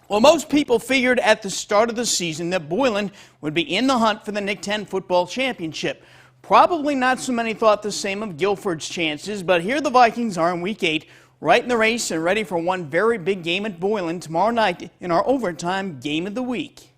Well, most people figured at the start of the season that Boylan would be in the hunt for the NIC-10 football championship. Probably not so many thought the same of Guilford's chances, but here the Vikings are in Week 8, right in the race and ready for one very big game at Boylan tomorrow night in our overtime game of the week.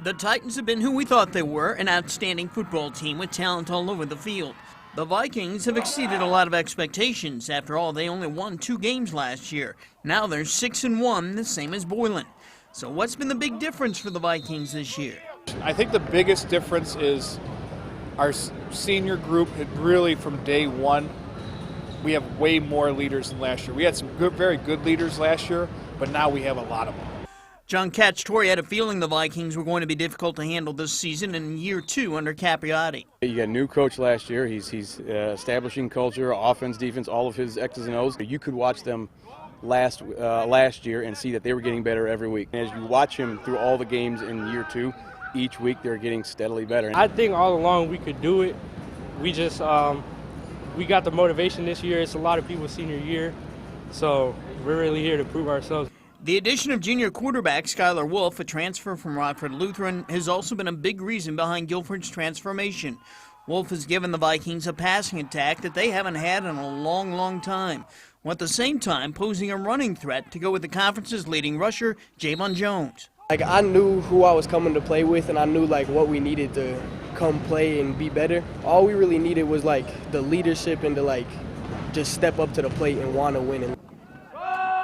The Titans have been who we thought they were, an outstanding football team with talent all over the field. The Vikings have exceeded a lot of expectations. After all, they only won 2 games last year. Now they're 6-1, the same as Boylan. So what's been the big difference for the Vikings this year? I think the biggest difference is our senior group. It really, from day one, we have way more leaders than last year. We had some very good leaders last year, but now we have a lot of them. John Cacciatore had a feeling the Vikings were going to be difficult to handle this season in year 2 under Capriotti. You got a new coach last year. He's establishing culture, offense, defense, all of his X's and O's. You could watch them last year and see that they were getting better every week. As you watch him through all the games in year 2, each week they're getting steadily better. I think all along we could do it. We just we got the motivation this year. It's a lot of people's senior year, so we're really here to prove ourselves. The addition of junior quarterback Skylar Wolf, a transfer from Rockford Lutheran, has also been a big reason behind Guilford's transformation. Wolf has given the Vikings a passing attack that they haven't had in a long, long time, while at the same time posing a running threat to go with the conference's leading rusher, Javon Jones. I knew who I was coming to play with, and I knew what we needed to come play and be better. All we really needed was the leadership and to just step up to the plate and want to win.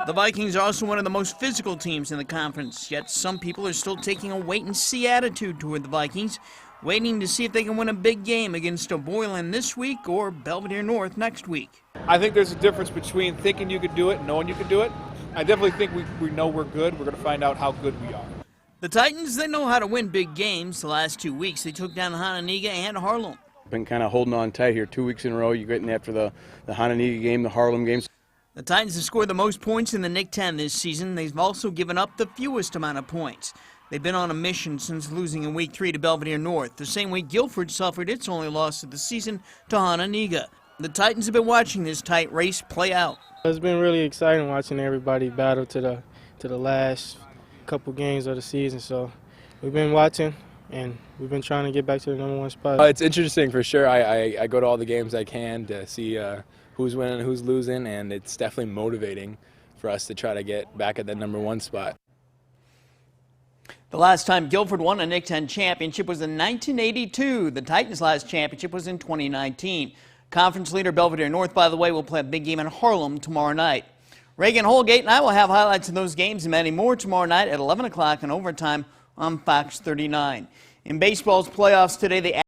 The Vikings are also one of the most physical teams in the conference, yet some people are still taking a wait-and-see attitude toward the Vikings, waiting to see if they can win a big game against a Boylan this week or Belvedere North next week. I think there's a difference between thinking you could do it and knowing you can do it. I definitely think we know we're good. We're going to find out how good we are. The Titans, they know how to win big games. The last 2 weeks, they took down Hononegah and Harlem. Been kind of holding on tight here 2 weeks in a row. You're getting after the Hononegah game, the Harlem games. The Titans have scored the most points in the NIC-10 this season. They've also given up the fewest amount of points. They've been on a mission since losing in Week 3 to Belvedere North, the same way Guilford suffered its only loss of the season to Hononegah. The Titans have been watching this tight race play out. It's been really exciting watching everybody battle to the last couple games of the season. So we've been watching, and we've been trying to get back to the #1 spot. It's interesting for sure. I go to all the games I can to see who's winning, who's losing, and it's definitely motivating for us to try to get back at that #1 spot. The last time Guilford won a NIC-10 championship was in 1982. The Titans' last championship was in 2019. Conference leader Belvedere North, by the way, will play a big game in Harlem tomorrow night. Reagan Holgate and I will have highlights of those games and many more tomorrow night at 11 o'clock in overtime on Fox 39. In baseball's playoffs today, the